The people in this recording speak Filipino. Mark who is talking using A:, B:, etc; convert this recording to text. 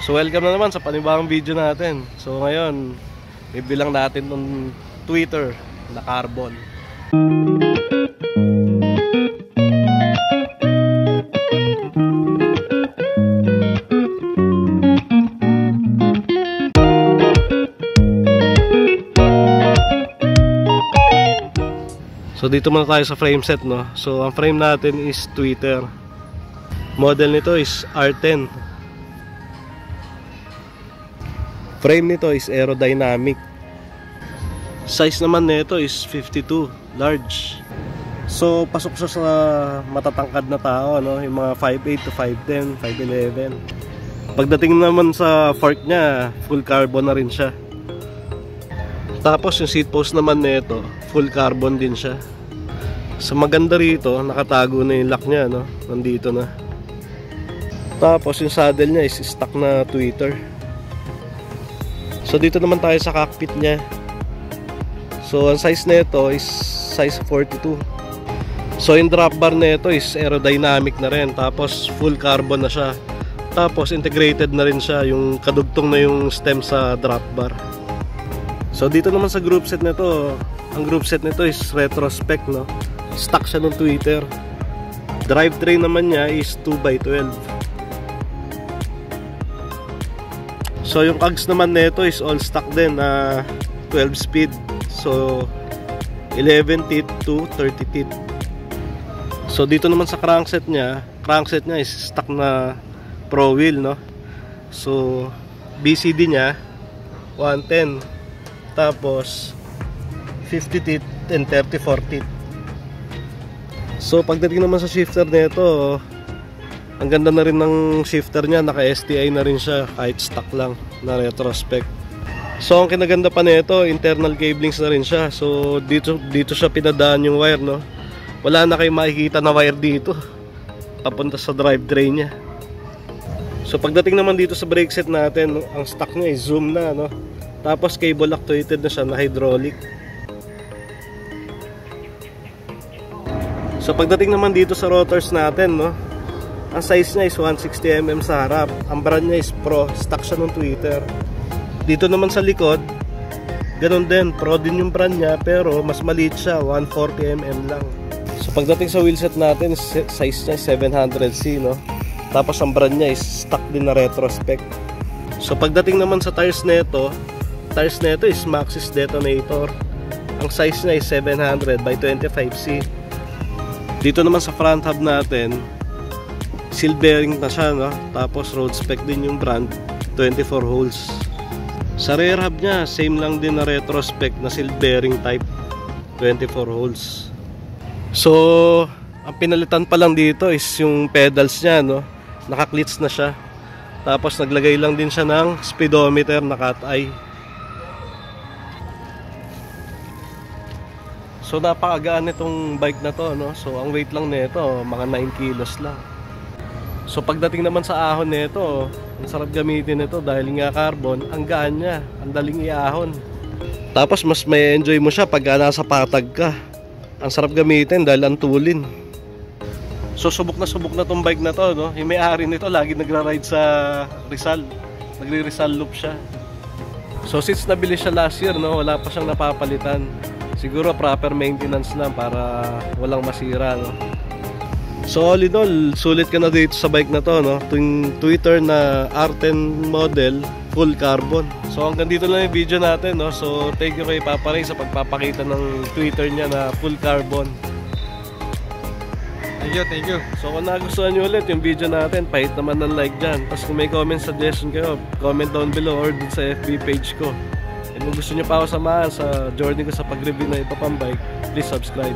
A: So welcome na naman sa panibagong video natin. So ngayon, bibilang natin ng tweeter na carbon. So dito muna tayo sa frame set, no. So ang frame natin is tweeter. Model nito is R10. Frame nito is aerodynamic. Size naman nito is 52 large. So pasok siya sa matatangkad na tao, no? Yung mga 5'8 to 5'10, 5'11. Pagdating naman sa fork niya, full carbon na rin siya. Tapos yung seat post naman nito, full carbon din siya. So maganda rito, nakatago na yung lock niya, no? Nandito na. Tapos yung saddle niya is stock na tweeter. So dito naman tayo sa cockpit niya. So ang size nito is size 42. So yung drop bar nito is aerodynamic na rin. Tapos full carbon na siya. Tapos integrated na rin siya, yung kadugtong na yung stem sa drop bar. So dito naman sa group set nito, ang group set nito is retrospect, no? Stock siya ng tweeter. Drivetrain naman niya is 2x12. So yung cogs naman nito is all stock din na 12 speed. So 11 teeth to 30 teeth. So dito naman sa crankset niya is stock na pro wheel, no? So BCD niya 110. Tapos 50 teeth and 34 teeth. So pagdating naman sa shifter nito, ang ganda na rin ng shifter niya, naka STI na rin siya kahit stock lang na retrospect. So ang kinaganda pa nito, internal cablings na rin siya. So dito siya pinadaan yung wire, no? Wala na kayong makikita na wire dito papunta sa drivetrain niya. So pagdating naman dito sa brake set natin, ang stock niya is zoom na, no? Tapos cable actuated na siya na hydraulic. So pagdating naman dito sa rotors natin, no? Ang size niya is 160mm sa harap. Ang brand niya is Pro. Stock siya ng tweeter. Dito naman sa likod, ganun din, Pro din yung brand niya, pero mas maliit siya, 140mm lang. So pagdating sa wheelset natin, size niya is 700C, no? Tapos ang brand niya is stock din na retrospect. So pagdating naman sa tires nito is Maxxis Detonator. Ang size niya is 700 by 25C. Dito naman sa front hub natin, seal bearing na siya, no? Tapos road spec din yung brand, 24 holes. Sa rear hub niya, same lang din na retrospect na seal bearing type, 24 holes. So ang pinalitan pa lang dito is yung pedals niya, no? Naka-clits na siya. Tapos naglagay lang din siya ng speedometer na cat eye. So napakagaan nitong bike na to, no? So ang weight lang nito mga 9 kilos lang. So pagdating naman sa ahon nito, ang sarap gamitin nito dahil nga carbon, ang gaan niya, ang daling iahon. Tapos mas may enjoy mo siya pag nasa patag ka. Ang sarap gamitin dahil ang tulin. So subok na tong bike na to, no? Yung may-ari nito lagi nagra-ride sa Rizal. Nagre-Rizal loop siya. So since nabili siya last year, no, wala pa siyang napapalitan. Siguro proper maintenance lang para walang masira, no? So all in all, sulit ka na dito sa bike na to, no? Yung tweeter na R10 model, full carbon. So hanggang dito lang yung video natin, no? So thank you kay Papa Ray sa pagpapakita ng tweeter niya na full carbon.
B: Thank you.
A: So kung nagustuhan nyo ulit yung video natin, pahit naman ng like dyan. Tapos kung may comment suggestion kayo, comment down below or dun sa FB page ko. And kung gusto nyo pa ako samahan sa journey ko sa pag-review na iba pang bike, please subscribe.